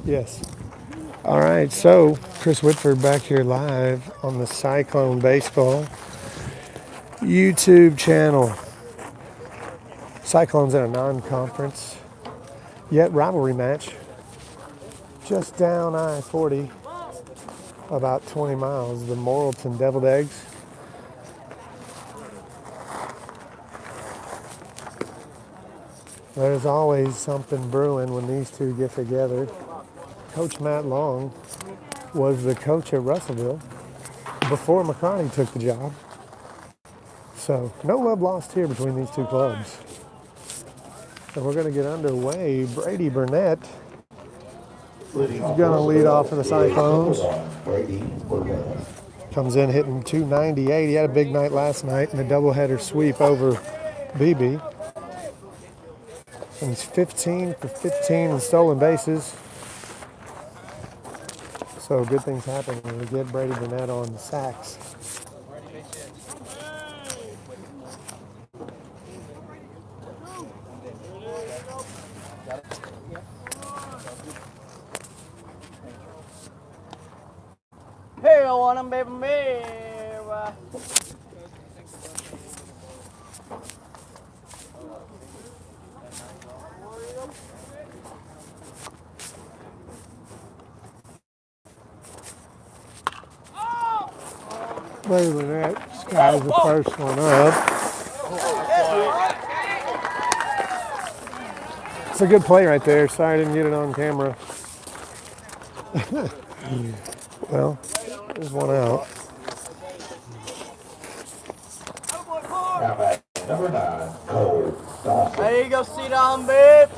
Yes. All right, so Chris Whitford back here live on the Cyclone Baseball YouTube channel. Cyclones in a non-conference, yet rivalry match. Just down I-40, about 20 miles, the Morrillton Deviled Eggs. There's always something brewing when these two get together. Coach Matt Long was the coach at Russellville before McCartney took the job. So no love lost here between these two clubs. So we're going to get underway. Brady Burnett is going to lead off for the Cyclones. Comes in hitting 298. He had a big night last night in a doubleheader sweep over BB. And he's 15 for 15 in stolen bases. So good things happen when we get Brady Burnett on the sacks. Hey, I want him, baby, me. Brady Burnett skies the first one up. It's a good play right there. Sorry I didn't get it on camera. Well, there's one out. Number 9, Cole Dawson. There you go, sit down, babe.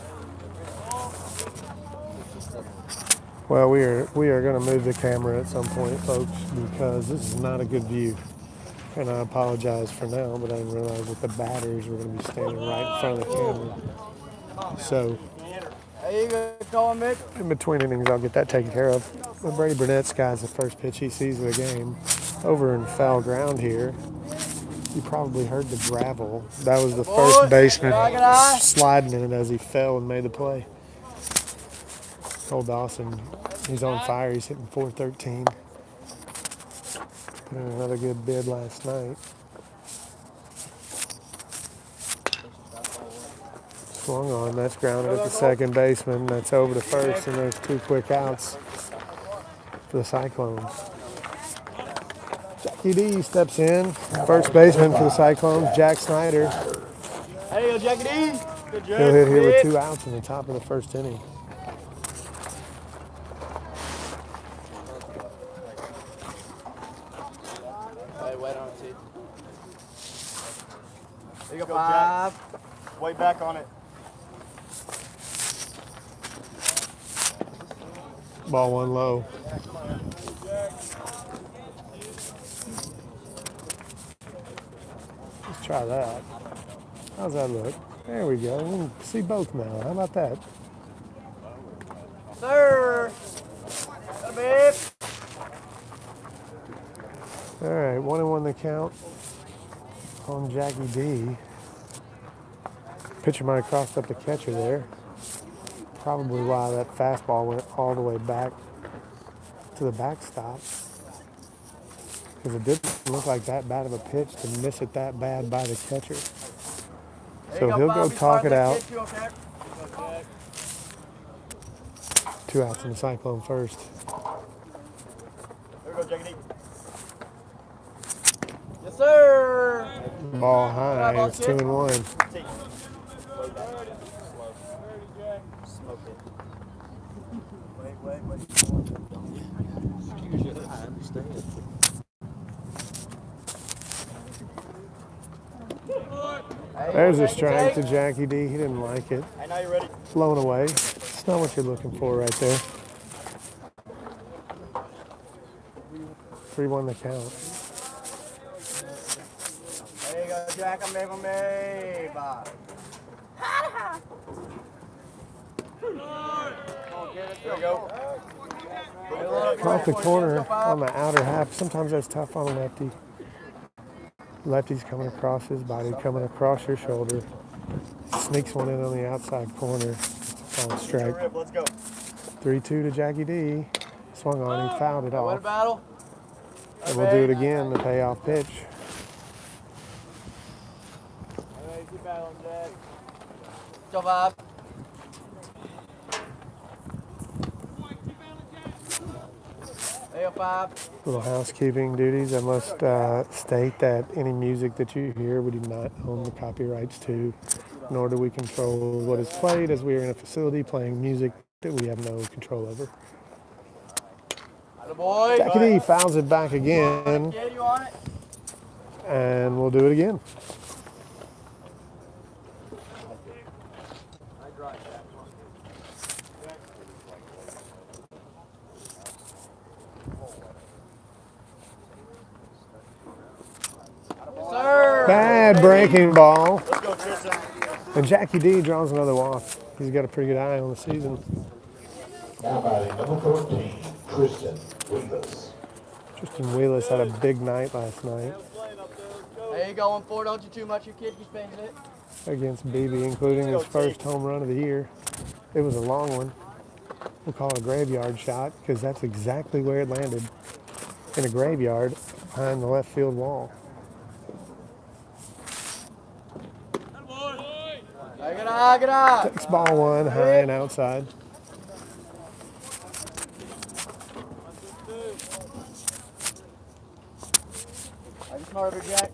Well, we are going to move the camera at some point, folks, because this is not a good view. And I apologize for now, but I didn't realize that the batters were going to be standing right in front of the camera. So, There you go, Colin, babe. in between innings, I'll get that taken care of. But Brady Burnett skies the first pitch he sees of the game. Over in foul ground here. You probably heard the gravel. That was the first baseman sliding in it as he fell and made the play. Cole Dawson, he's on fire. He's hitting .413. Put in another good bid last night. Swung on. That's grounded at the second baseman. That's over to first, and there's two quick outs for the Cyclones. Jackie D steps in. First baseman for the Cyclones, Jack Snyder. There you go, Jackie D. Good job. He'll hit here with 2 outs in the top of the first inning. Wait on it, there you go, 5. Way back on it. Ball one low. Let's try that. How's that look? There we go. We can see both now. How about that? Sir. Got a babe. All right, 1-1 the count on Jackie D. Pitcher might have crossed up the catcher there. Probably why that fastball went all the way back to the backstop. Because it didn't look like that bad of a pitch to miss it that bad by the catcher. So he'll go talk it out. 2 outs in the Cyclone first. There we go, Jackie D. Yes, sir. Ball high. It's 2-1. Wait. I understand. There's a strike to Jackie D. He didn't like it. Hey, now you're ready. Flown away. It's not what you're looking for right there. 3-1 the count. There you go, Jack. I'm baby. There we go. Off the corner on the outer half. Sometimes that's tough on a lefty. Lefty's coming across his body, coming across your shoulder. Sneaks one in on the outside corner. On strike. Let's go. 3-2 to Jackie D. Swung on, he fouled it Win a off. battle. And we'll do it again, the payoff pitch. Keep battling, Jack. Go, Bob. There you go, Bob. Little housekeeping duties. I must state that any music that you hear, we do not own the copyrights to, nor do we control what is played, as we are in a facility playing music that we have no control over. Atta boy. Jackie D fouls it back again, Kid, you on it? and we'll do it again. Sir. Bad breaking ball. Let's go, Tristan. And Jackie D draws another walk. He's got a pretty good eye on the season. Now batting number 14, Tristan Wheelis. Tristan Wheelis had a big night last night There you going for, don't you too much, your kid keeps paying it. against BB, including his first home run of the year. It was a long one. We'll call it a graveyard shot because that's exactly where it landed, in a graveyard behind the left field wall. Get out. Takes ball one, high and outside. I'm smarter, Jack.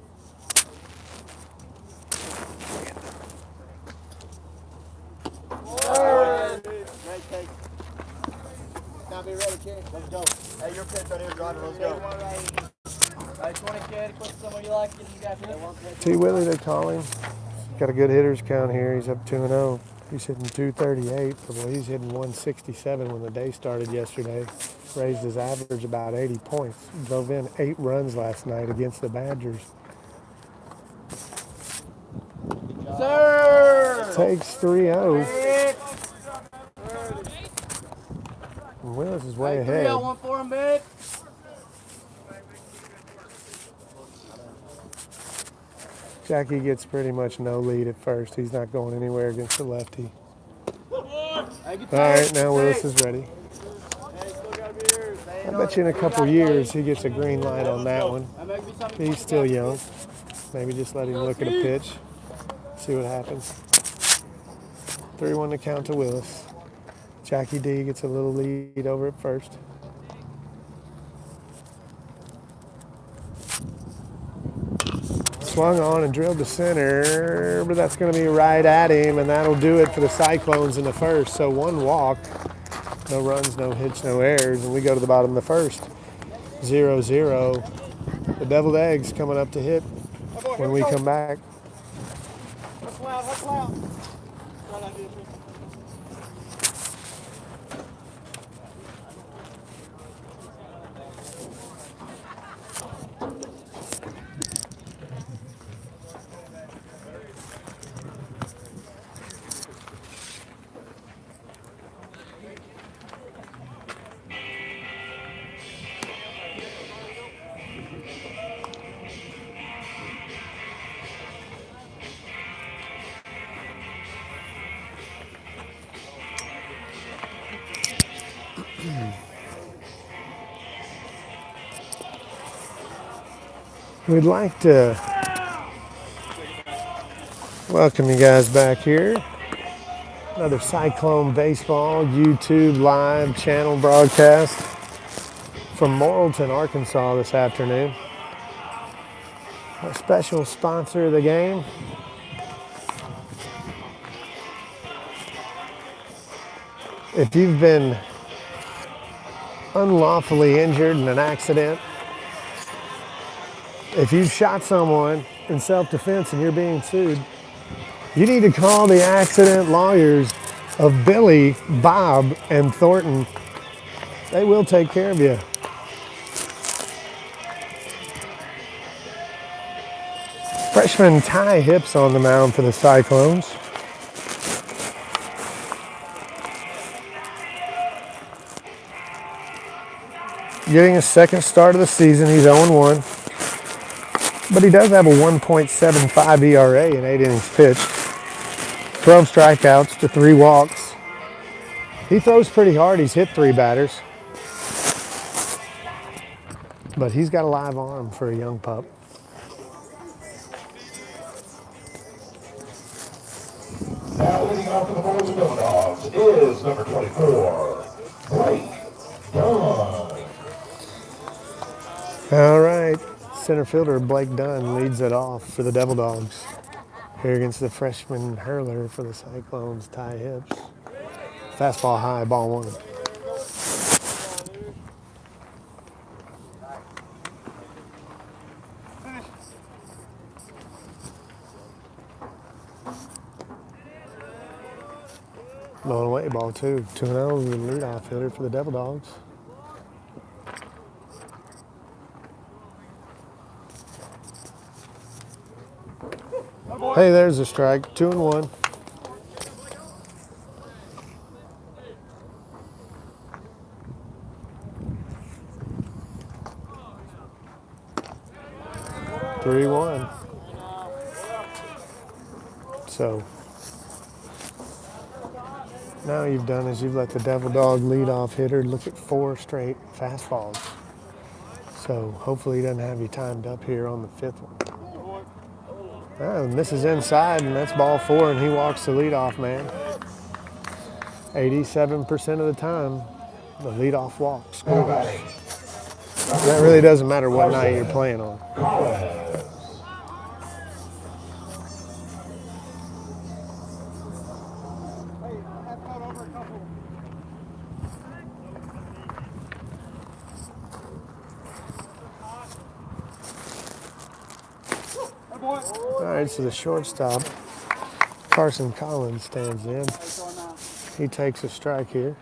Great take. Now be ready, kid. Let's go. Hey, your pitch right here, driver. Let's go. Right, 20 kid, put someone you like, get you guys here. T. Willie, they call him. Got a good hitter's count here. He's up 2-0. He's hitting 238. Well, he's hitting 167 when the day started yesterday. Raised his average about 80 points. Drove in 8 runs last night against the Badgers. Sir! Takes 3-0. Hit. And Willis is way Hey, ahead. 3-0, one for him, big. Jackie gets pretty much no lead at first. He's not going anywhere against the lefty. Hey, All right, now Willis is ready. I bet you in a couple years he gets a green light on that one. He's still young. Maybe just let him look at a pitch, see what happens. 3-1 to count to Willis. Jackie D gets a little lead over at first. Swung on and drilled to center, but that's going to be right at him, and that'll do it for the Cyclones in the first. So 1 walk, no runs, no hits, no errors, and we go to the bottom of the first. 0-0. The deviled eggs coming up to hit when we come back. We'd like to welcome you guys back here. Another Cyclone Baseball YouTube live channel broadcast from Morrillton, Arkansas this afternoon. Our special sponsor of the game, if you've been unlawfully injured in an accident, if you've shot someone in self-defense and you're being sued, you need to call the accident lawyers of Billy, Bob, and Thornton. They will take care of you. Freshman Ty Hips on the mound for the Cyclones. getting his second start of the season. He's 0-1. But he does have a 1.75 ERA in 8 innings pitched. 12 strikeouts to 3 walks. He throws pretty hard. He's hit 3 batters. But he's got a live arm for a young pup. Now leading off for the Morrillton Bulldogs is number 24, Blake Dunn. All right. Center fielder Blake Dunn leads it off for the Devil Dogs. Here against the freshman hurler for the Cyclones, Ty Hips. Fastball high, ball 1. Blown away, ball 2. 2-0, the leadoff hitter for the Devil Dogs. Hey, there's a strike. 2-1. Three, 1. So now you've done is you've let the Devil Dog leadoff hitter look at 4 straight fastballs. So hopefully he doesn't have you timed up here on the 5th one. Misses inside, and that's ball 4, and he walks the leadoff man. 87% of the time, the leadoff walk scores. That really doesn't matter what night you're playing on. All right, so the shortstop, Carson Collins, stands in. He takes a strike here.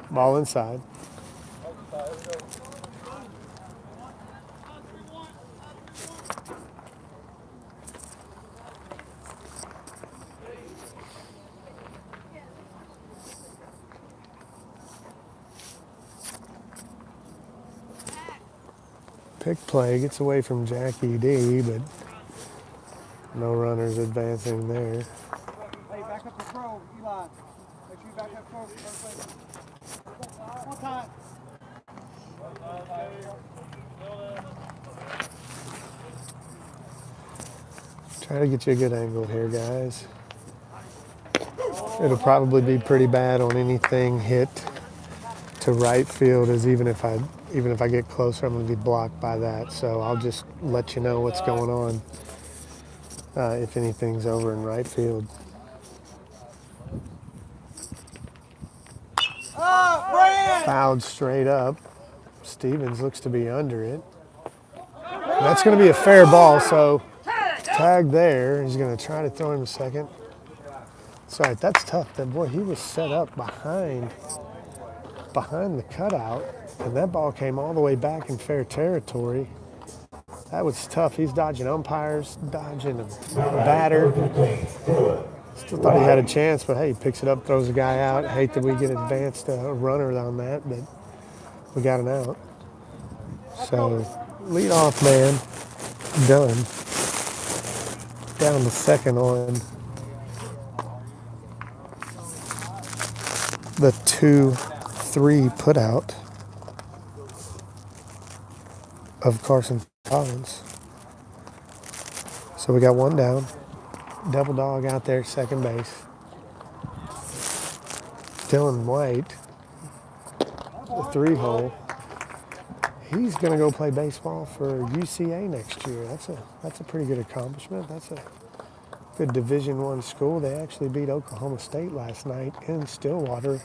Ball inside. Pick play gets away from Jackie D, but no runners advancing there. Hey, back up the throw, Eli. Make sure you back up throw. One time. Try to get you a good angle here, guys. It'll probably be pretty bad on anything hit to right field, as even if I get closer, I'm going to be blocked by that. So I'll just let you know what's going on if anything's over in right field. Fouled straight up. Stevens looks to be under it. And that's going to be a fair ball, so tag there. He's going to try to throw him a second. Sorry, that's tough. That boy, he was set up behind the cutout, and that ball came all the way back in fair territory. That was tough. He's dodging umpires, dodging a batter. Still thought he had a chance, but hey, he picks it up, throws a guy out. I hate that we get advanced runner on that, but we got an out. So leadoff man done. Down to second on the 2-3 put out of Carson Collins. So we got one down. Devil Dog out there, second base. Dylan White, the 3-hole. He's going to go play baseball for UCA next year. That's a pretty good accomplishment. That's a good Division I school. They actually beat Oklahoma State last night in Stillwater.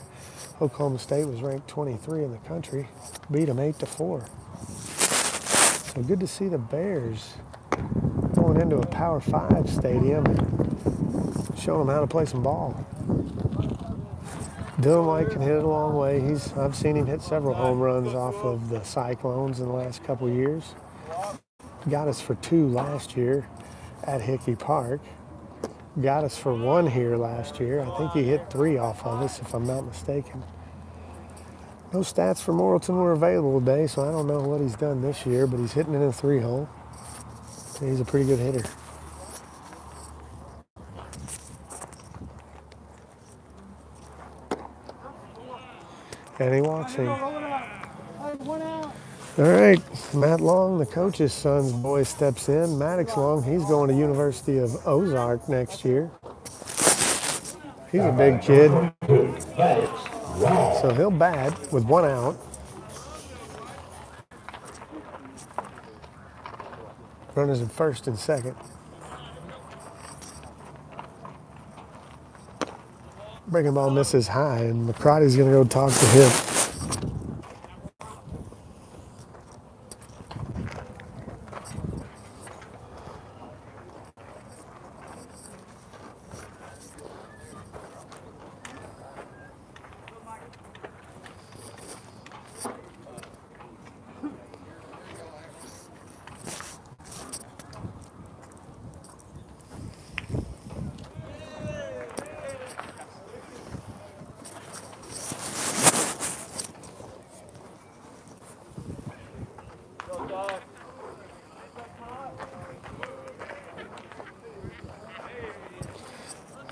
Oklahoma State was ranked 23 in the country. Beat them 8-4. So good to see the Bears going into a Power 5 stadium and showing them how to play some ball. Dylan White can hit it a long way. I've seen him hit several home runs off of the Cyclones in the last couple of years. got us for 2 last year at Hickey Park. Got us for 1 here last year. I think he hit 3 off of us, if I'm not mistaken. No stats for Morrillton were available today, so I don't know what he's done this year, but he's hitting in a 3-hole. He's a pretty good hitter. And he walks him. All right, Matt Long, the coach's son's boy, steps in. Maddox Long, he's going to University of Ozark next year. He's a big kid, so he'll bat with 1 out. Runners in first and second. Breaking ball misses high, and McCarty's going to go talk to him.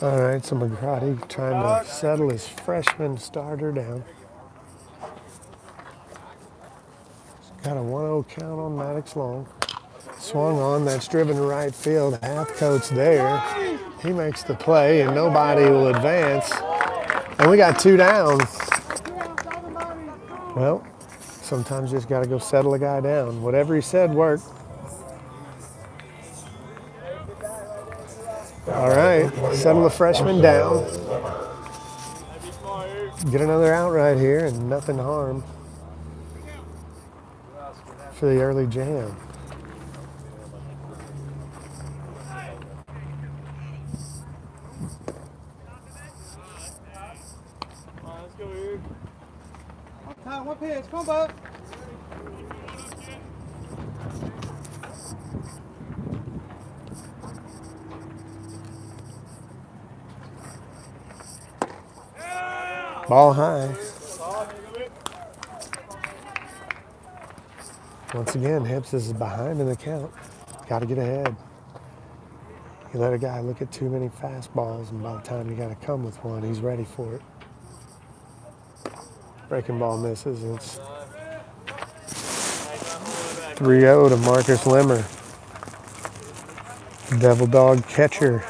All right, so McCarty trying to settle his freshman starter down. Got a 1-0 count on Maddox Long. Swung on, that's driven to right field. Halfcoat's there. He makes the play, and nobody will advance. And we got 2 down. Well, sometimes you just got to go settle a guy down. Whatever he said worked. All right, settle the freshman down. Get another out right here, and nothing harm for the early jam. Let's go here. One pitch, come on, bud. Ball high. Once again, Hips is behind in the count. Got to get ahead. You let a guy look at too many fastballs, and by the time you got to come with one, he's ready for it. Breaking ball misses. It's 3-0 to Marcus Limmer. Devil Dog catcher.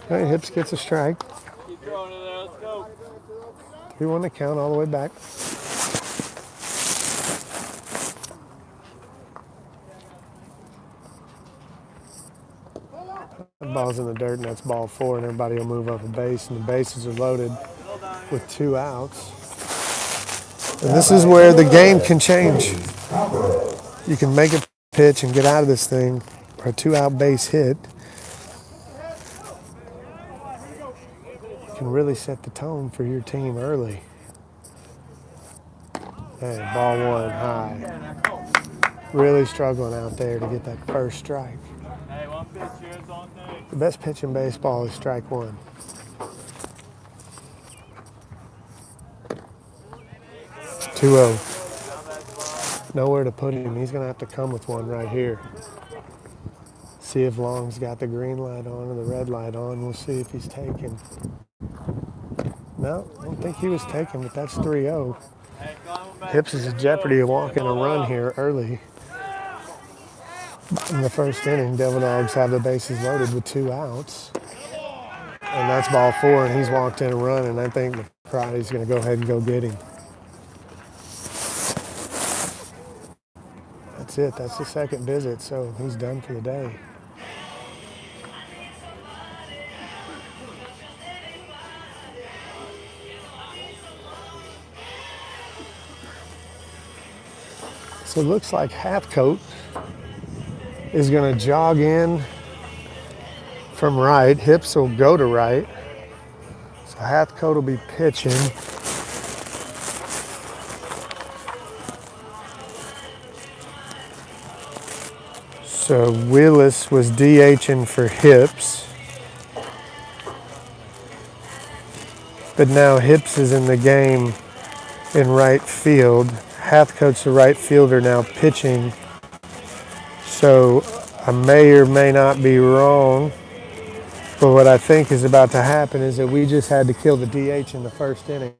All right, Hips gets a strike. Keep throwing it there, let's go. 3-1 to count all the way back. That ball's in the dirt, and that's ball 4, and everybody will move up a base, and the bases are loaded with 2 outs. And this is where the game can change. You can make a pitch and get out of this thing for a 2-out base hit. You can really set the tone for your team early. Hey, ball 1 high. Really struggling out there to get that first strike. Hey, one pitch here, it's on thing. The best pitch in baseball is strike 1. Two-0. Nowhere to put him. He's going to have to come with one right here. See if Long's got the green light on or the red light on. We'll see if he's taken. No, I don't think he was taken, but that's 3-0. Hips is in jeopardy of walking a run here early. In the first inning, Devil Dogs have the bases loaded with 2 outs. And that's ball 4, and he's walked in a run, and I think McCarty's going to go ahead and go get him. That's it. That's the second visit, so he's done for the day. So it looks like Halfcoat is going to jog in from right. Hips will go to right. So Hathcote will be pitching. So Willis was DHing for Hips. But now Hips is in the game in right field. Hathcote's the right fielder now pitching. So I may or may not be wrong. But what I think is about to happen is that we just had to kill the DH in the first inning.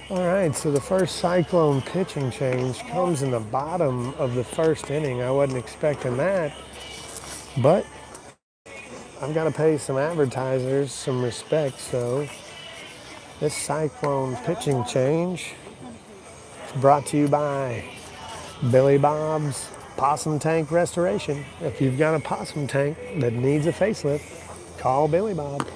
All right, so the first Cyclone pitching change comes in the bottom of the first inning. I wasn't expecting that, but I've got to pay some advertisers some respect, so this Cyclone pitching change is brought to you by Billy Bob's Possum Tank Restoration. If you've got a possum tank that needs a facelift, call Billy Bob.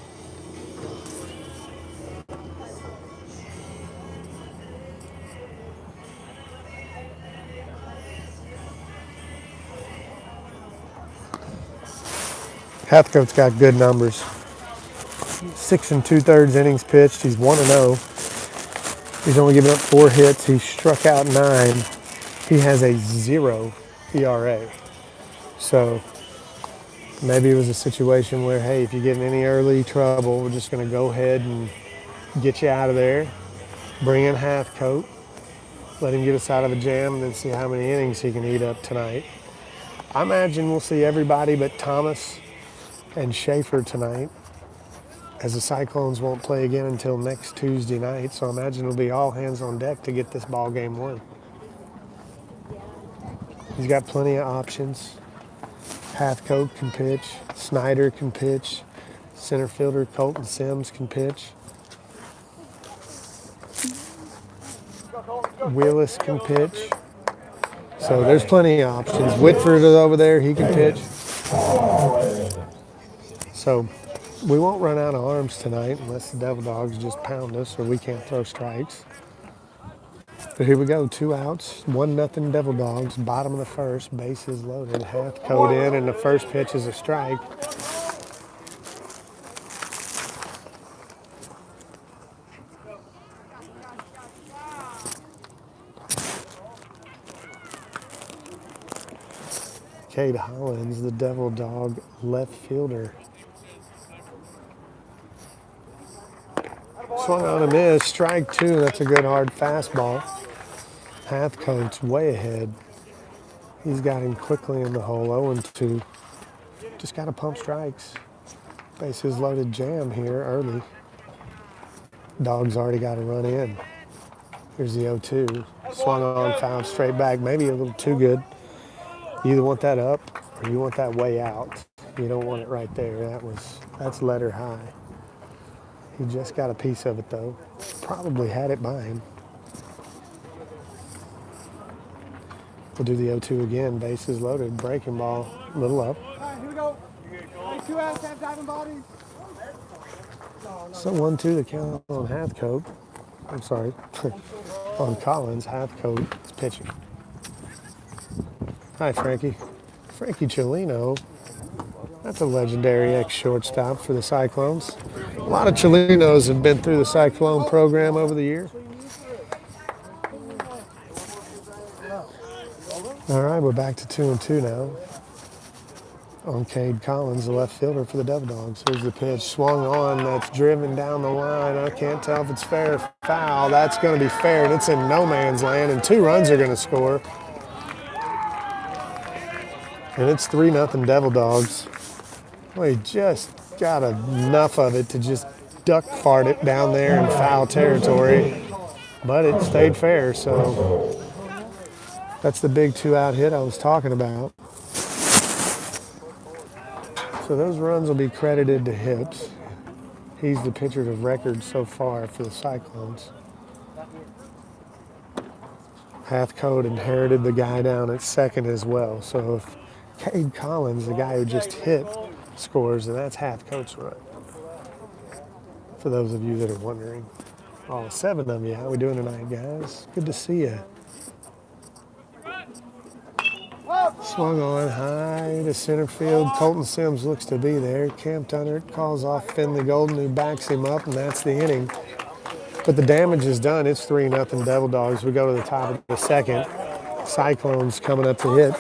Hathcote's got good numbers. 6 2/3 innings pitched. He's 1-0. He's only given up 4 hits. He struck out 9. He has a 0 ERA. So maybe it was a situation where, hey, if you get in any early trouble, we're just going to go ahead and get you out of there. Bring in Hathcote. Let him get us out of a jam and then see how many innings he can eat up tonight. I imagine we'll see everybody but Thomas and Schaefer tonight, as the Cyclones won't play again until next Tuesday night. So I imagine it'll be all hands on deck to get this ball game won. He's got plenty of options. Hathcote can pitch. Snyder can pitch. Center fielder Colton Sims can pitch. Willis can pitch. So there's plenty of options. Whitford is over there. He can pitch. So we won't run out of arms tonight unless the Devil Dogs just pound us or we can't throw strikes. But here we go, 2 outs, 1-0 Devil Dogs, bottom of the first, bases loaded. Hathcote in, and the first pitch is a strike. Cade Hollins, the Devil Dog left fielder. Swung on a miss, strike 2. That's a good hard fastball. Hathcote's way ahead. He's got him quickly in the hole, 0-2. Just got to pump strikes. Bases loaded jam here early. Dog's already got a run in. Here's the 0-2. Swung on, fouled straight back. Maybe a little too good. You either want that up or you want that way out. You don't want it right there. That's letter high. He just got a piece of it though. Probably had it by him. We'll do the 0-2 again. Bases loaded. Breaking ball. A little up. All right, here we go. 2 outs, have diving bodies. So 1-2 the count on Hathcote. I'm sorry. On Collins. Hathcote is pitching. Hi, Frankie. Frankie Cellino. That's a legendary ex-shortstop for the Cyclones. A lot of Cellinos have been through the Cyclone program over the year. All right, we're back to 2-2 now. On Cade Collins, the left fielder for the Devil Dogs. Here's the pitch, swung on, that's driven down the line. I can't tell if it's fair or foul. That's going to be fair, and it's in no man's land, and 2 runs are going to score. And it's 3-0 Devil Dogs. Well, he just got enough of it to just duck fart it down there in foul territory, but it stayed fair, so that's the big 2-out hit I was talking about. So those runs will be credited to Hips. He's the pitcher of record so far for the Cyclones. Hathcote inherited the guy down at second as well. So if Cade Collins, the guy who just hit, scores, and that's Hathcote's run. For those of you that are wondering. All 7 of you. How we doing tonight, guys? Good to see you. Swung on high to center field. Colton Sims looks to be there. Camped under it. Calls off Finley Golden, who backs him up, and that's the inning. But the damage is done. It's 3-0 Devil Dogs. We go to the top of the second. Cyclones coming up to hit.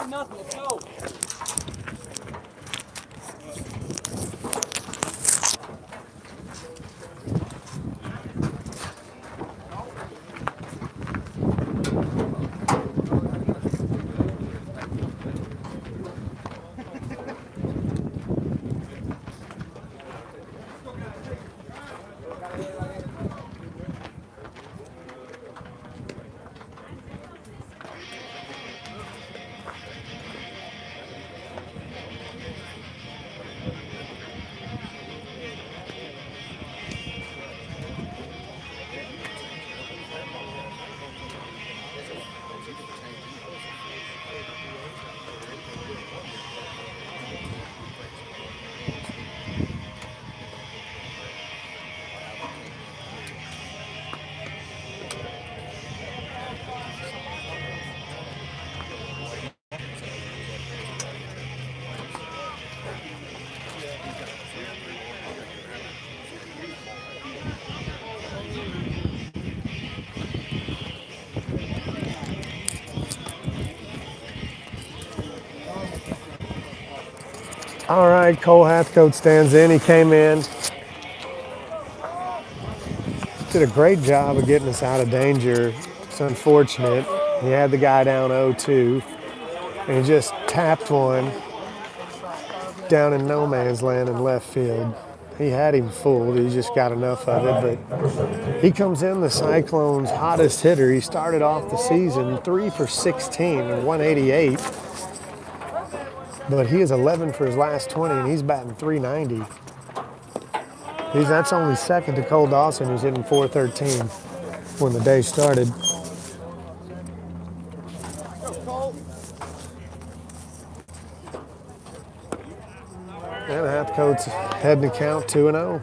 All right, Cole Hathcote stands in. He came in. Did a great job of getting us out of danger. It's unfortunate. He had the guy down 0-2, and he just tapped one down in no man's land in left field. He had him fooled. He just got enough of it. But he comes in the Cyclones' hottest hitter. He started off the season 3 for 16, 188. But he is 11 for his last 20, and he's batting 390. That's only second to Cole Dawson, who's hitting 413 when the day started. And Hathcote's heading to count 2-0.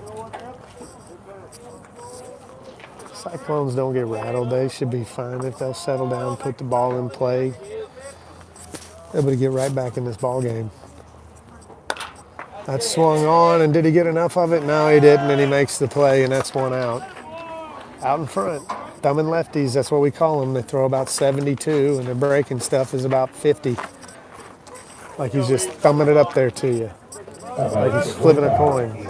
Cyclones don't get rattled. They should be fine if they'll settle down, put the ball in play. Able to get right back in this ball game. That swung on, and did he get enough of it? No, he didn't, and he makes the play, and that's 1 out. Out in front. Thumbing lefties, that's what we call them. They throw about 72, and their breaking stuff is about 50. Like he's just thumbing it up there to you. Like he's flipping a coin.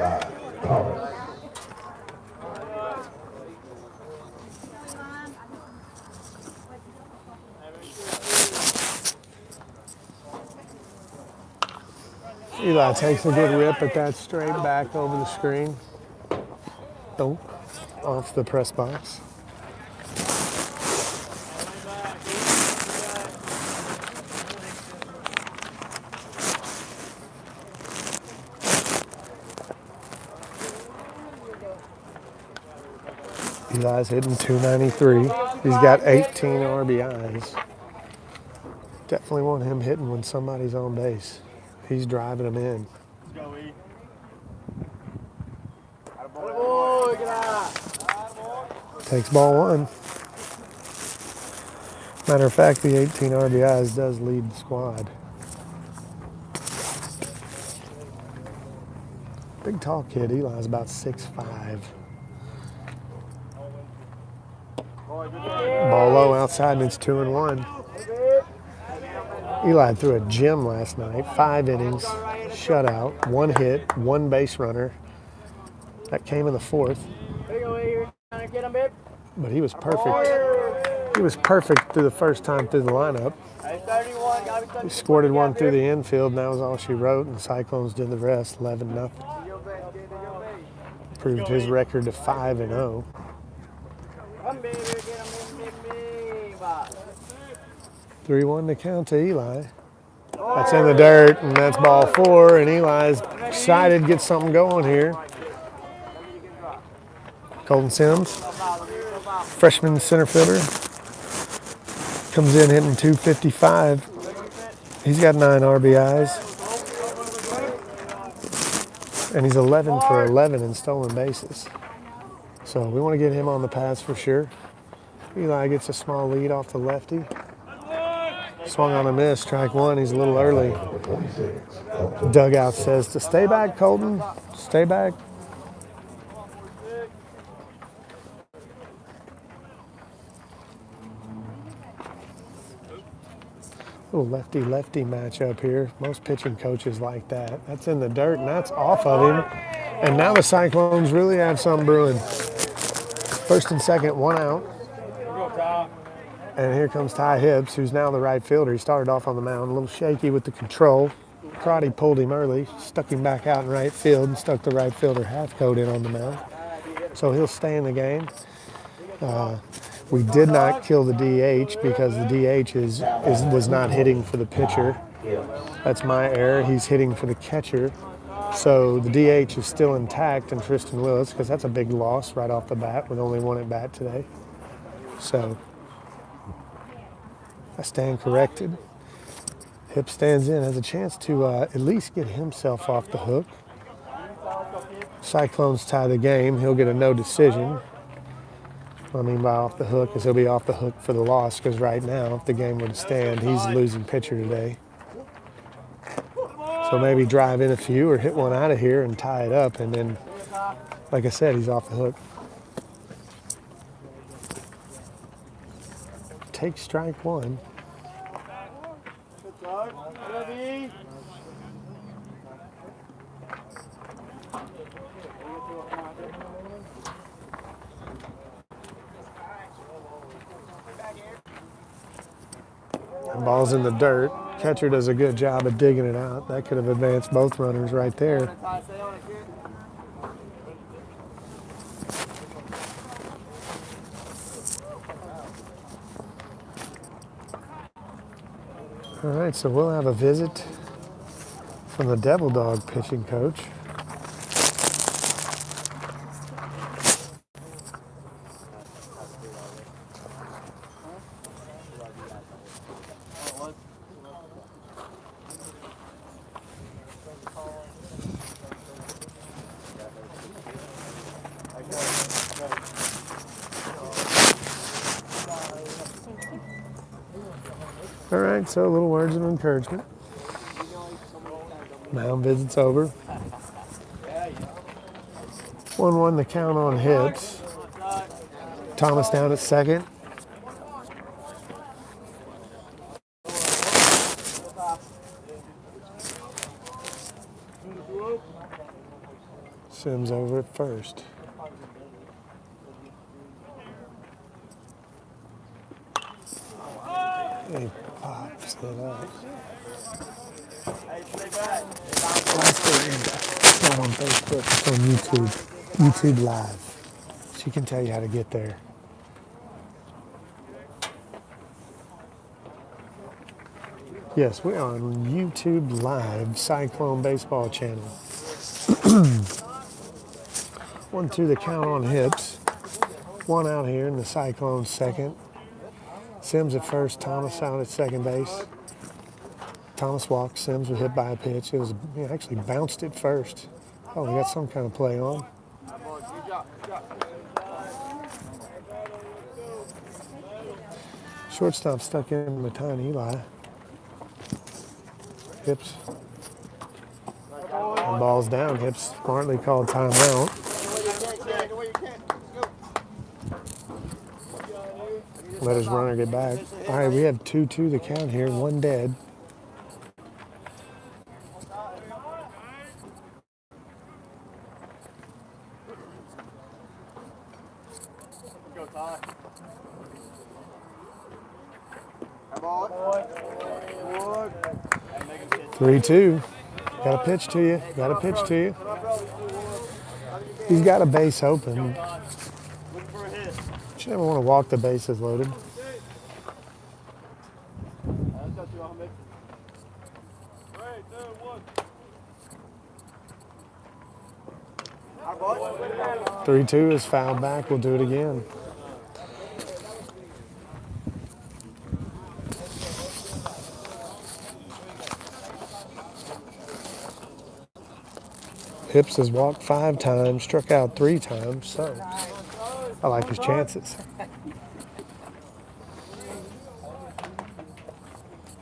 Eli takes a good rip at that straight back over the screen. Don't. Off the press box. Eli's hitting 293. He's got 18 RBIs. Definitely want him hitting when somebody's on base. He's driving them in. Takes ball 1. Matter of fact, the 18 RBIs does lead the squad. Big tall kid. Eli's about 6'5". Ball low outside, and it's 2-1. Eli threw a gem last night. 5 innings, shutout, 1 hit, 1 base runner. That came in the 4th. But he was perfect. He was perfect through the first time through the lineup. He squirted 1 through the infield, and that was all she wrote, and the Cyclones did the rest, 11-0. Proved his record to 5-0. 3-1 to count to Eli. That's in the dirt, and that's ball 4, and Eli's excited to get something going here. Colton Sims, freshman center fielder, comes in hitting 255. He's got 9 RBIs, and he's 11 for 11 in stolen bases. So we want to get him on the pass for sure. Eli gets a small lead off the lefty. Swung on a miss, strike one. He's a little early. Dugout says to stay back, Colton. Stay back. Little lefty-lefty matchup here. Most pitching coaches like that. That's in the dirt, and that's off of him. And now the Cyclones really have something brewing. First and second, one out. And here comes Ty Hibbs, who's now the right fielder. He started off on the mound, a little shaky with the control. Karate pulled him early, stuck him back out in right field, and stuck the right fielder half coat in on the mound. So he'll stay in the game. We did not kill the DH because the DH was not hitting for the pitcher. That's my error. He's hitting for the catcher. So the DH is still intact in Tristan Willis because that's a big loss right off the bat with only one at bat today. So I stand corrected. Hip stands in, has a chance to at least get himself off the hook. Cyclones tie the game. He'll get a no decision. What I mean by off the hook is he'll be off the hook for the loss because right now, if the game were to stand, he's the losing pitcher today. So maybe drive in a few or hit one out of here and tie it up. And then, like I said, he's off the hook. Take strike one. That ball's in the dirt. Catcher does a good job of digging it out. That could have advanced both runners right there. All right, so we'll have a visit from the Devil Dog pitching coach. All right, so a little words of encouragement. Mound visit's over. 1-1 the count on hits. Thomas down at second. Sims over at first. He pops it up. It's not on Facebook, it's on YouTube. YouTube Live. She can tell you how to get there. Yes, we are on YouTube Live, Cyclone Baseball Channel. 1-2 the count on hits. One out here in the Cyclones second. Sims at first, Thomas out at second base. Thomas walked, Sims was hit by a pitch. He actually bounced it first. Oh, we got some kind of play on. Shortstop stuck in behind Eli. Hips. And ball's down. Hips smartly called timeout. Let his runner get back. All right, we have 2-2 the count here, one dead. Go, Ty. 3-2. Got a pitch to you. Got a pitch to you. He's got a base open. You never want to walk the bases loaded. Ball. 3-2 is fouled back. We'll do it again. Hips has walked 5 times, struck out 3 times, so I like his chances.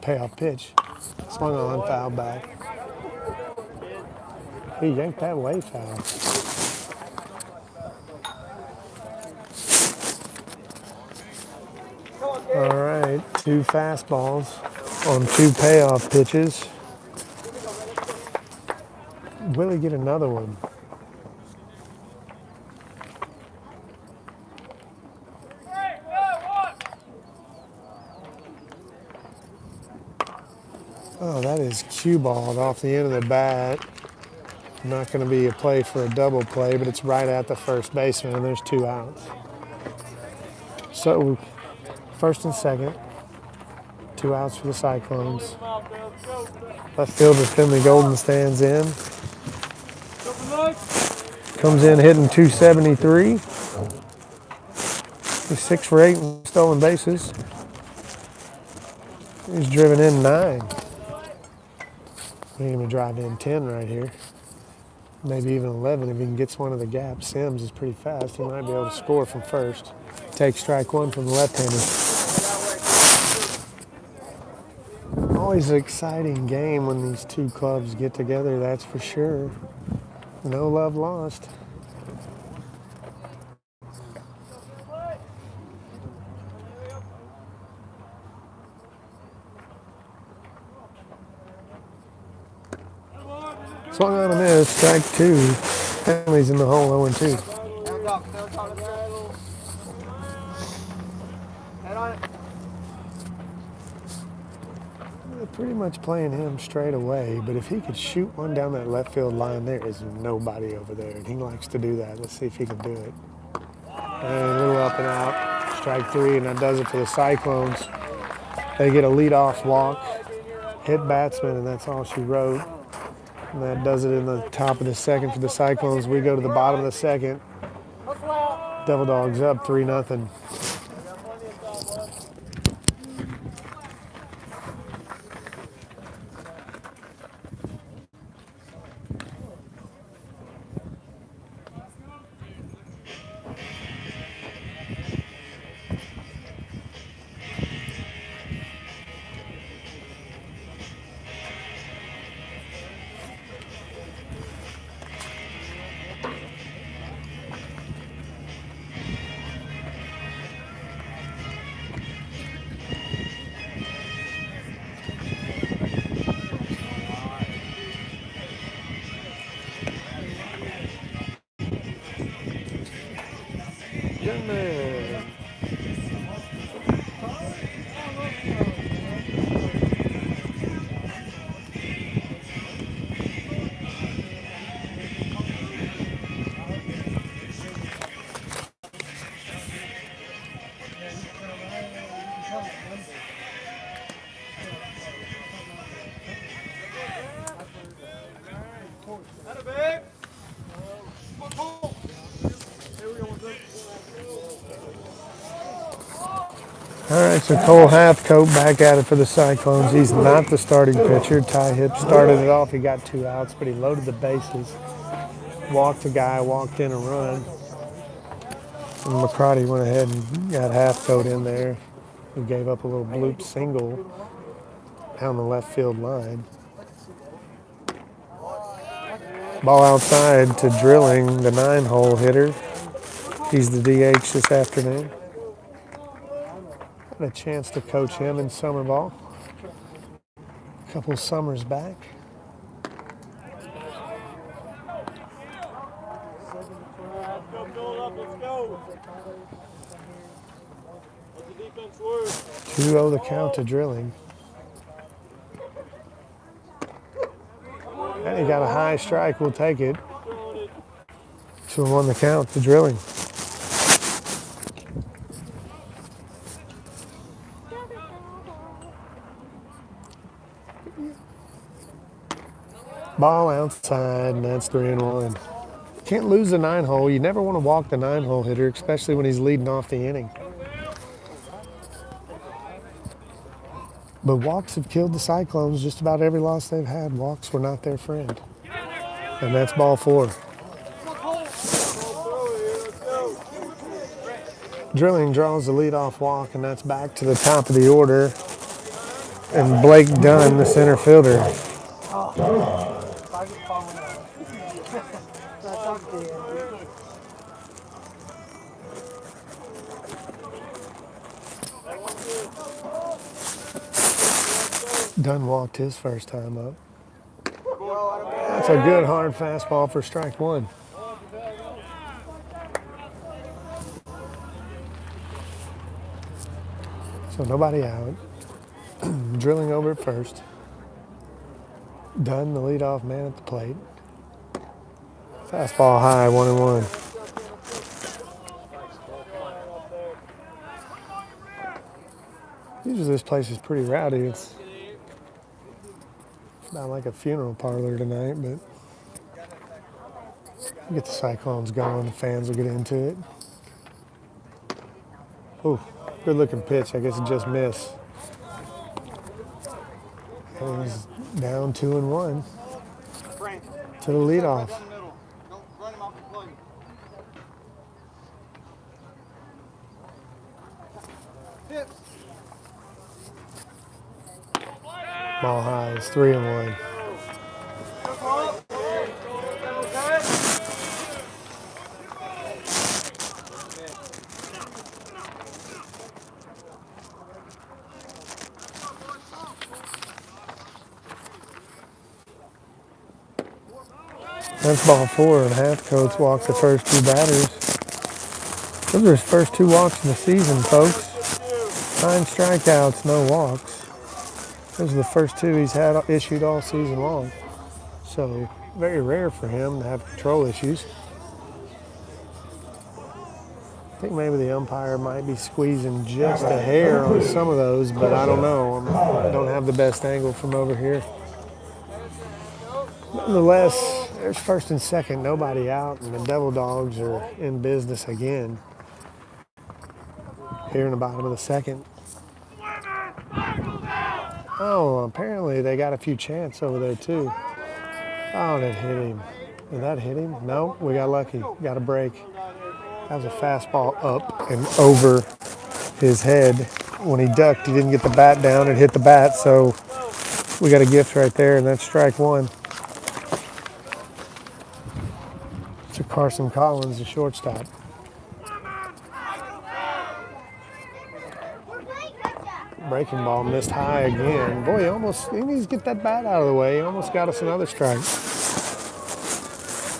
Payoff pitch. Swung on, foul back. He yanked that way foul. All right, 2 fastballs on 2 payoff pitches. Will he get another one? Oh, that is cue balled off the end of the bat. Not going to be a play for a double play, but it's right at the first baseman, and there's 2 outs. So, first and second, 2 outs for the Cyclones. Left fielder Finley Golden stands in. Comes in hitting 273. He's 6 for 8 in stolen bases. He's driven in 9. We're going to drive in 10 right here. Maybe even 11 if he can get one of the gaps. Sims is pretty fast. He might be able to score from first. Take strike 1 from the left-hander. Always an exciting game when these 2 clubs get together, that's for sure. No love lost. Swung on a miss, strike 2. Family's in the hole, 0-2. They're pretty much playing him straight away, but if he could shoot one down that left field line, there is nobody over there, and he likes to do that. Let's see if he can do it. And a little up and out, strike 3, and that does it for the Cyclones. They get a leadoff walk, hit batsman, and that's all she wrote. And that does it in the top of the second for the Cyclones. We go to the bottom of the second. Devil Dogs up 3-0. Young man. All right, so Cole Halfcoat back at it for the Cyclones. He's not the starting pitcher. Ty Hip started it off. He got 2 outs, but he loaded the bases. Walked a guy, walked in a run. And McCarty went ahead and got Halfcoat in there. He gave up a little bloop single down the left field line. Ball outside to Drilling, the 9-hole hitter. He's the DH this afternoon. Had a chance to coach him in summer ball a couple summers back. Let's go. 2-0 the count to Drilling. And he got a high strike. We'll take it. 2-1 the count to Drilling. Ball outside, and that's 3-1. Can't lose the 9-hole. You never want to walk the 9-hole hitter, especially when he's leading off the inning. But walks have killed the Cyclones. Just about every loss they've had, walks were not their friend. And that's ball 4. Drilling draws the leadoff walk, and that's back to the top of the order. And Blake Dunn, the center fielder. Dunn walked his first time up. That's a good hard fastball for strike one. So nobody out. Drilling over at first. Dunn, the leadoff man at the plate. Fastball high, 1-1. Usually this place is pretty rowdy. It's not like a funeral parlor tonight, but get the Cyclones going. The fans will get into it. Oh, good looking pitch. I guess it just missed. And he's down 2-1 to the leadoff. Ball high is 3-1. That's ball 4, and Halfcoats walked the first two batters. Those are his first 2 walks in the season, folks. 9 strikeouts, no walks. Those are the first 2 he's had issued all season long. So very rare for him to have control issues. I think maybe the umpire might be squeezing just a hair on some of those, but I don't know. I don't have the best angle from over here. Nonetheless, there's first and second, nobody out, and the Devil Dogs are in business again. Here in the bottom of the second. Oh, apparently they got a few chants over there too. Oh, that hit him. Did that hit him? No, we got lucky. Got a break. That was a fastball up and over his head. When he ducked, he didn't get the bat down. It hit the bat, so we got a gift right there, and that's strike one. To Carson Collins, the shortstop. Breaking ball missed high again. Boy, he needs to get that bat out of the way. He almost got us another strike.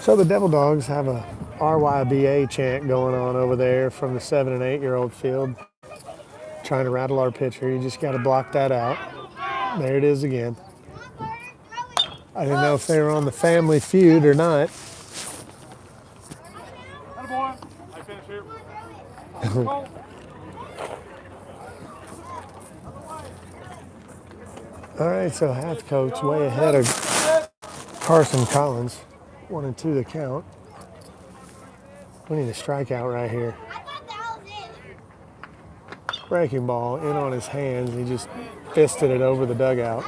So the Devil Dogs have a RYBA chant going on over there from the 7- and 8-year-old field. Trying to rattle our pitcher. You just got to block that out. There it is again. I didn't know if they were on the Family Feud or not. All right, so Halfcoat's way ahead of Carson Collins. 1-2 the count. We need a strikeout right here. Breaking ball in on his hands. He just fisted it over the dugout.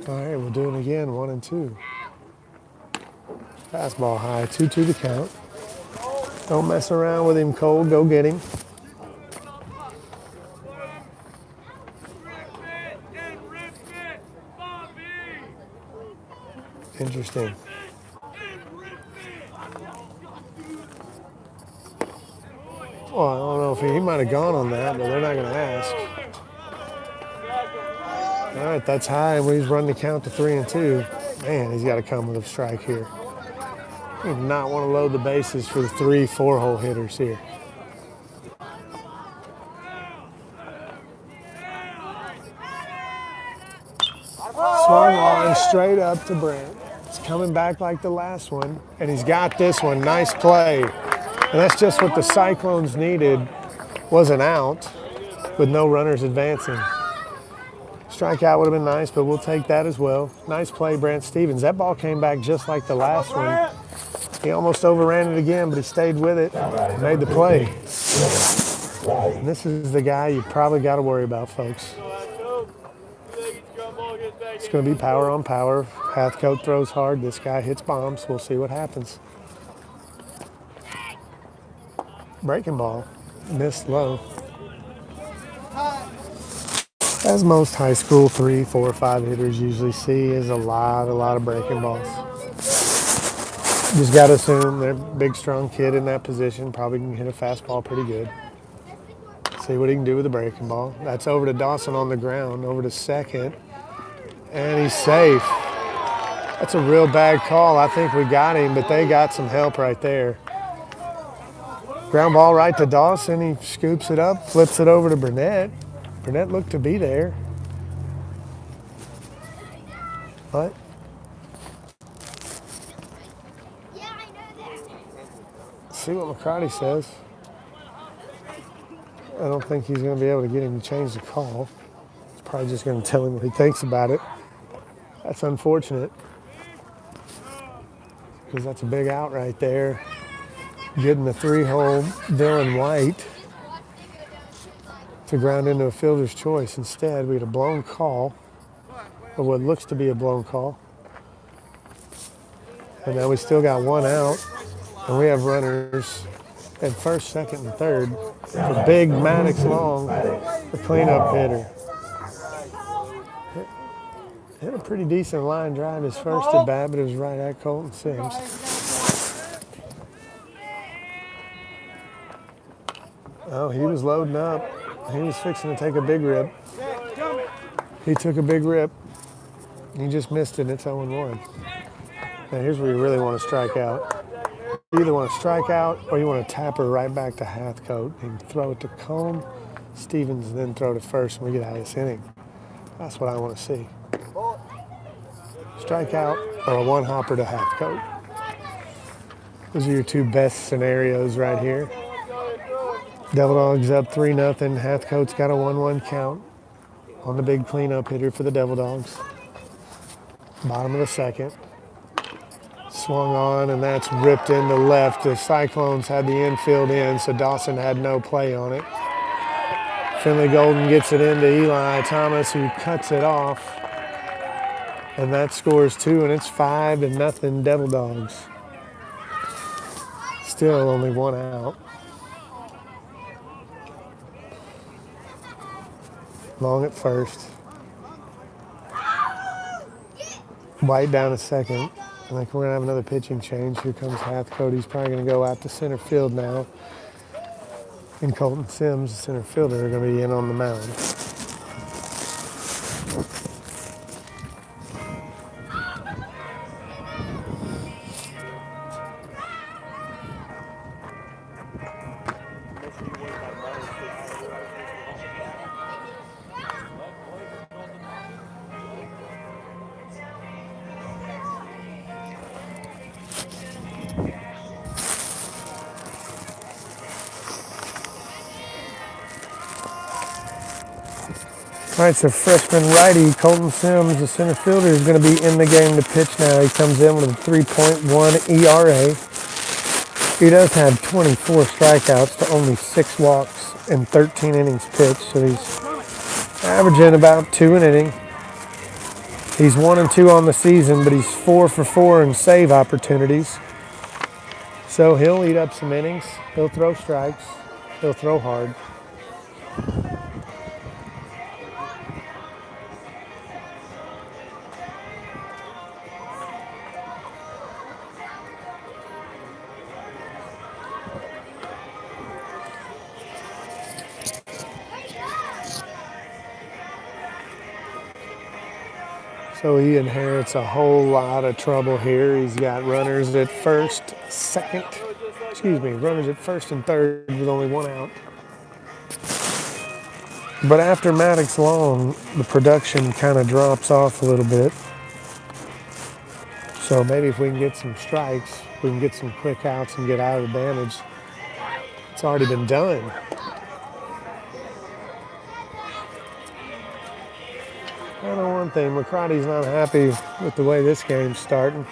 All right, we'll do it again, 1-2. Fastball high, 2-2 the count. Don't mess around with him, Cole. Go get him. Interesting. Well, I don't know if he might have gone on that, but they're not going to ask. All right, that's high, and he's running the count to 3-2. Man, he's got to come with a strike here. He does not want to load the bases for the 3-4 hole hitters here. Swung on straight up to Brent. It's coming back like the last one, and he's got this one. Nice play. And that's just what the Cyclones needed, was an out with no runners advancing. Strikeout would have been nice, but we'll take that as well. Nice play, Brant Stevens. That ball came back just like the last one. He almost overran it again, but he stayed with it, made the play. And this is the guy you probably got to worry about, folks. It's going to be power on power. Hathcote throws hard. This guy hits bombs. We'll see what happens. Breaking ball. Missed low. As most high school 3, 4, 5 hitters usually see, is a lot of breaking balls. Just got to assume they're a big, strong kid in that position. Probably can hit a fastball pretty good. See what he can do with the breaking ball. That's over to Dawson on the ground, over to second. And he's safe. That's a real bad call. I think we got him, but they got some help right there. Ground ball right to Dawson. He scoops it up, flips it over to Burnett. Burnett looked to be there. What? See what McCarty says. I don't think he's going to be able to get him to change the call. He's probably just going to tell him what he thinks about it. That's unfortunate, because that's a big out right there. Getting the 3-hole Dylan White to ground into a fielder's choice. Instead, we had a blown call, or what looks to be a blown call. And now we still got 1 out, and we have runners at first, second, and third for Big Maddox Long, the cleanup hitter. Hit a pretty decent line drive his first at bat, but it was right at Colton Sims. Oh, he was loading up. He was fixing to take a big rip. He took a big rip. He just missed it. It's 0-1. Now here's where you really want to strike out. You either want to strike out or you want to tap her right back to Hathcote and throw it to Cone, Stevens, and then throw to first when we get out of this inning. That's what I want to see. Strike out or a 1-hopper to Hathcote. Those are your 2 best scenarios right here. Devil Dogs up 3-0. Hathcote's got a 1-1 count on the big cleanup hitter for the Devil Dogs. Bottom of the second. Swung on, and that's ripped into left. The Cyclones had the infield in, so Dawson had no play on it. Finley Golden gets it into Eli Thomas, who cuts it off. And that scores 2, and it's 5-0 Devil Dogs. Still only 1 out. Long at first. White down at second. I think we're going to have another pitching change. Here comes Hathcote. He's probably going to go out to center field now. And Colton Sims, the center fielder, are going to be in on the mound. All right, so freshman righty Colton Sims, the center fielder, is going to be in the game to pitch now. He comes in with a 3.1 ERA. He does have 24 strikeouts to only 6 walks and 13 innings pitched, so he's averaging about 2 an inning. He's 1-2 on the season, but he's 4 for 4 in save opportunities. So he'll eat up some innings. He'll throw strikes. He'll throw hard. So he inherits a whole lot of trouble here. He's got runners at first, runners at first and third with only 1 out. But after Maddox Long, the production kind of drops off a little bit. So maybe if we can get some strikes, we can get some quick outs and get out of the damage. It's already been done. I know one thing, McCarty's not happy with the way this game's starting.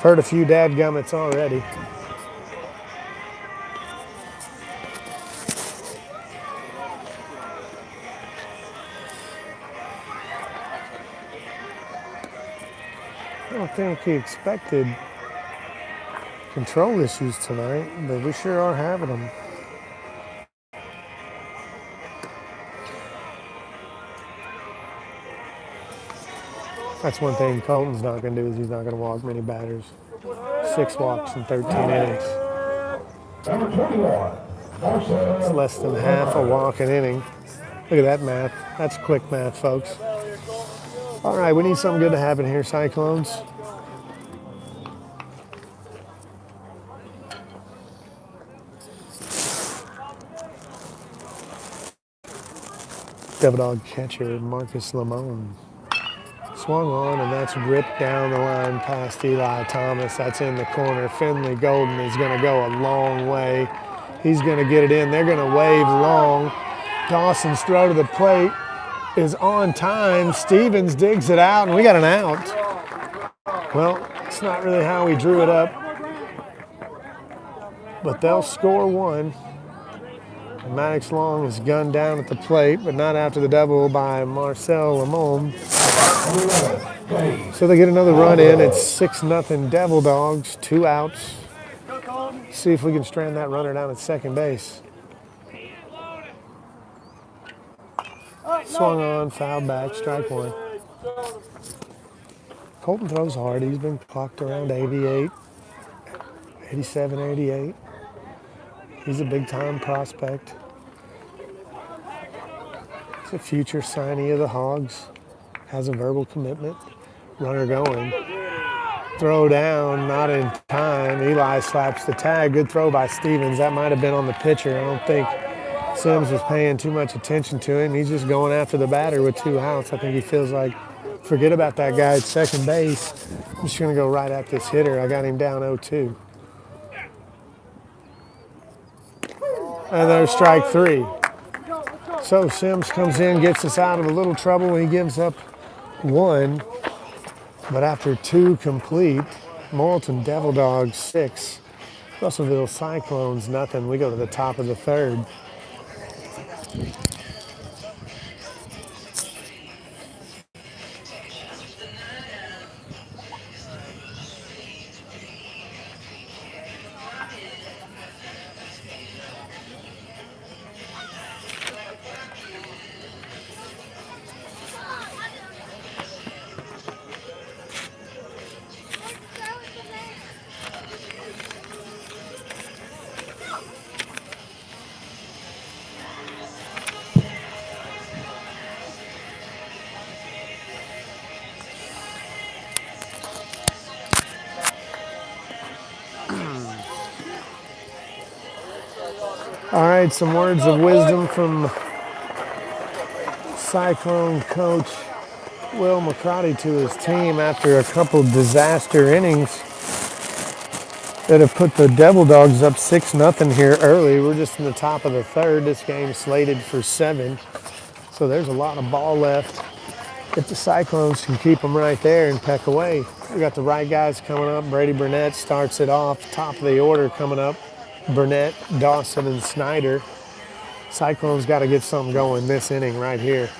Heard a few dadgummits already. I don't think he expected control issues tonight, but we sure are having them. That's one thing Colton's not going to do is he's not going to walk many batters. 6 walks in 13 innings. Number 21. It's less than half a walk an inning. Look at that math. That's quick math, folks. All right, we need something good to happen here, Cyclones. Devil Dog catcher Marcus Lamone. Swung on, and that's ripped down the line past Eli Thomas. That's in the corner. Finley Golden is going to go a long way. He's going to get it in. They're going to wave long. Dawson's throw to the plate is on time. Stevens digs it out, and we got an out. Well, it's not really how we drew it up, but they'll score one. Maddox Long is gunned down at the plate, but not after the double by Marcel Lamone. So they get another run in. It's 6-0 Devil Dogs, 2 outs. See if we can strand that runner down at second base. Swung on, fouled back, strike one. Colton throws hard. He's been clocked around 88, 87, 88. He's a big-time prospect. He's a future signee of the Hogs. Has a verbal commitment. Runner going. Throw down, not in time. Eli slaps the tag. Good throw by Stevens. That might have been on the pitcher. I don't think Sims was paying too much attention to him. He's just going after the batter with 2 outs. I think he feels like, forget about that guy at second base. I'm just going to go right at this hitter. I got him down 0-2. And there's strike 3. So Sims comes in, gets us out of a little trouble. He gives up 1. But after 2 complete, Morrillton Devil Dogs 6. Russellville Cyclones nothing. We go to the top of the 3rd. All right, some words of wisdom from Cyclone coach Will McCarty to his team after a couple disaster innings that have put the Devil Dogs up 6-0 here early. We're just in the top of the 3rd. This game's slated for 7. So there's a lot of ball left. If the Cyclones can keep them right there and peck away. We got the right guys coming up. Brady Burnett starts it off. Top of the order coming up. Burnett, Dawson, and Snyder. Cyclones got to get something going this inning right here.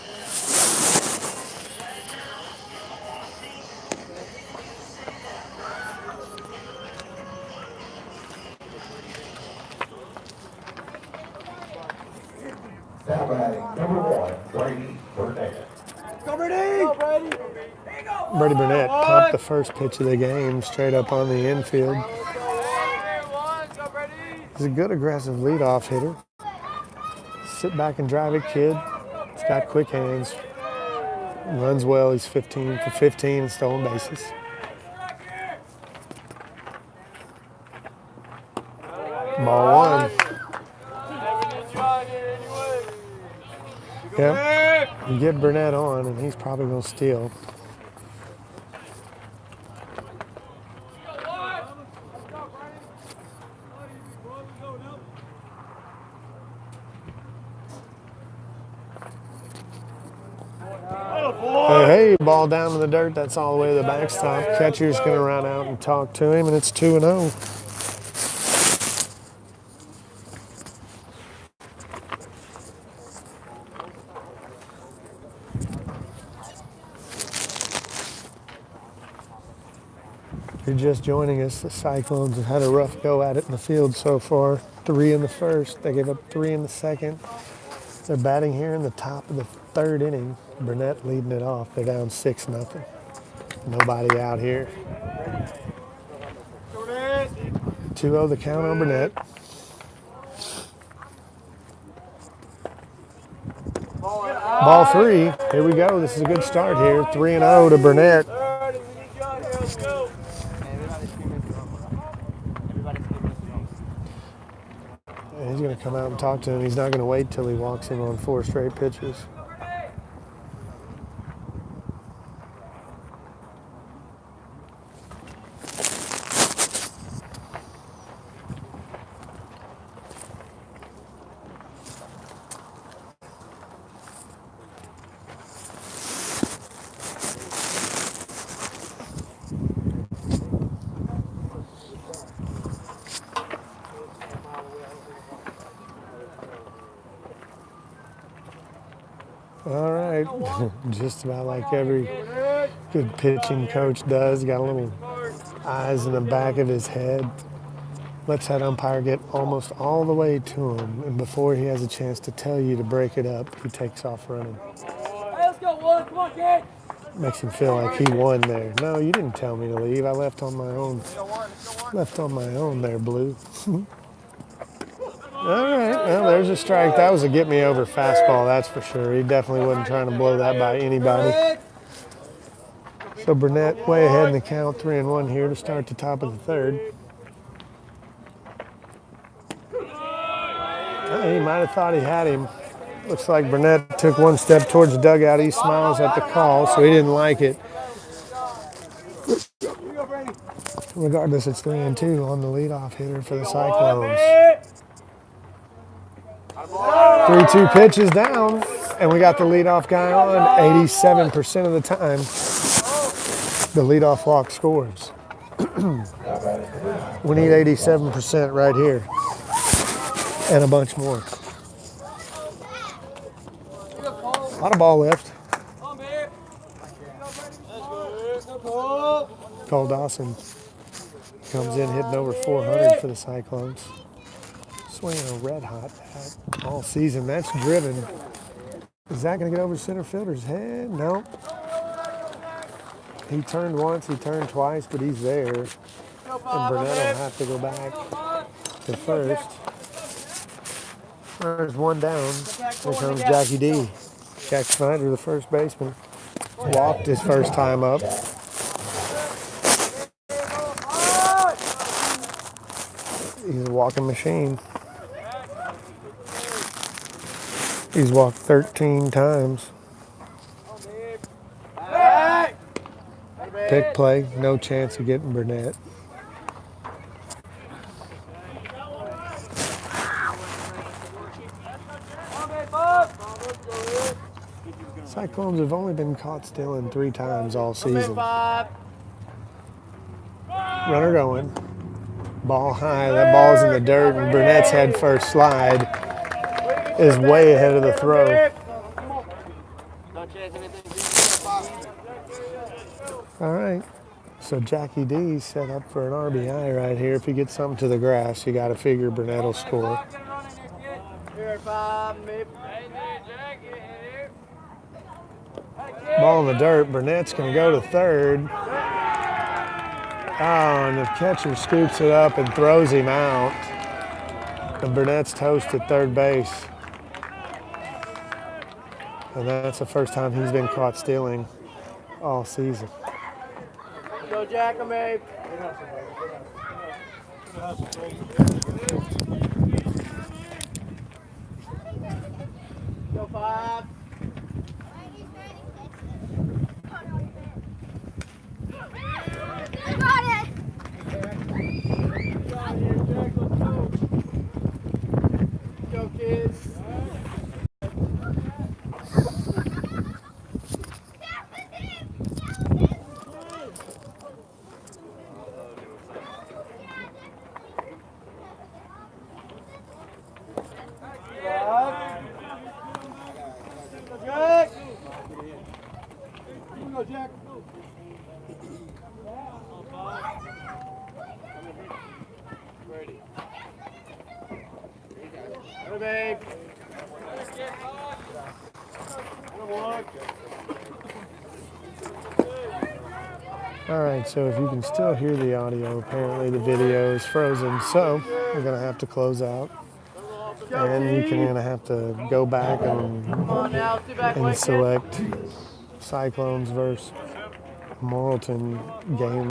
Now batting, number 1, Brady Burnett. Go, Brady! Go, Brady! Brady Burnett popped the first pitch of the game straight up on the infield. He's a good aggressive leadoff hitter. Sit back and drive it, kid. He's got quick hands. Runs well. He's 15 for 15 in stolen bases. Ball 1. Yep. You get Burnett on, and he's probably going to steal. Hey, Hey, ball down in the dirt. That's all the way to the backstop. Catcher's going to run out and talk to him, and it's 2-0. If you're just joining us, the Cyclones have had a rough go at it in the field so far. 3 in the first. They gave up 3 in the second. They're batting here in the top of the third inning. Burnett leading it off. They're down 6-0. Nobody out here. 2-0 the count on Burnett. Ball 3. Here we go. This is a good start here. 3-0 to Burnett. And he's going to come out and talk to him. He's not going to wait till he walks him on 4 straight pitches. All right, just about like every good pitching coach does. Got a little eyes in the back of his head. Lets that umpire get almost all the way to him, and before he has a chance to tell you to break it up, he takes off running. Hey, let's go, Wood. Come on, kid. Makes him feel like he won there. No, you didn't tell me to leave. I left on my own. Left on my own there, Blue. All right, well, there's a strike. That was a get-me-over fastball, that's for sure. He definitely wasn't trying to blow that by anybody. So Burnett way ahead in the count, 3-1 here to start the top of the third. He might have thought he had him. Looks like Burnett took one step towards the dugout. He smiles at the call, so he didn't like it. Regardless, it's 3-2 on the leadoff hitter for the Cyclones. 3-2 pitches down, and we got the leadoff guy on 87% of the time. The leadoff walk scores. We need 87% right here, and a bunch more. A lot of ball left. Cole Dawson comes in hitting over 400 for the Cyclones. Swinging a red hot bat all season. That's driven. Is that going to get over center fielder's head? No. He turned once, he turned twice, but he's there. And Burnett will have to go back to first. There's one down. Here comes Jackie D. Jack Snyder, the first baseman, walked his first time up. He's a walking machine. He's walked 13 times. Pick play, no chance of getting Burnett. Cyclones have only been caught stealing 3 times all season. Runner going. Ball high. That ball's in the dirt, and Burnett's head first slide is way ahead of the throw. All right. So Jackie D set up for an RBI right here. If he gets something to the grass, you got to figure Burnett will score. Ball in the dirt. Burnett's going to go to third. Oh, and the catcher scoops it up and throws him out. And Burnett's toast at third base. And that's the first time he's been caught stealing all season. Go, Jackamay. Go, 5. Go, kids. go, Jack. Ready. Go, babe. All right, so if you can still hear the audio, apparently the video is frozen, so we're gonna have to close out. And you're gonna have to go back Come on now, sit back, and wait, kid. select Cyclones versus Morrillton game.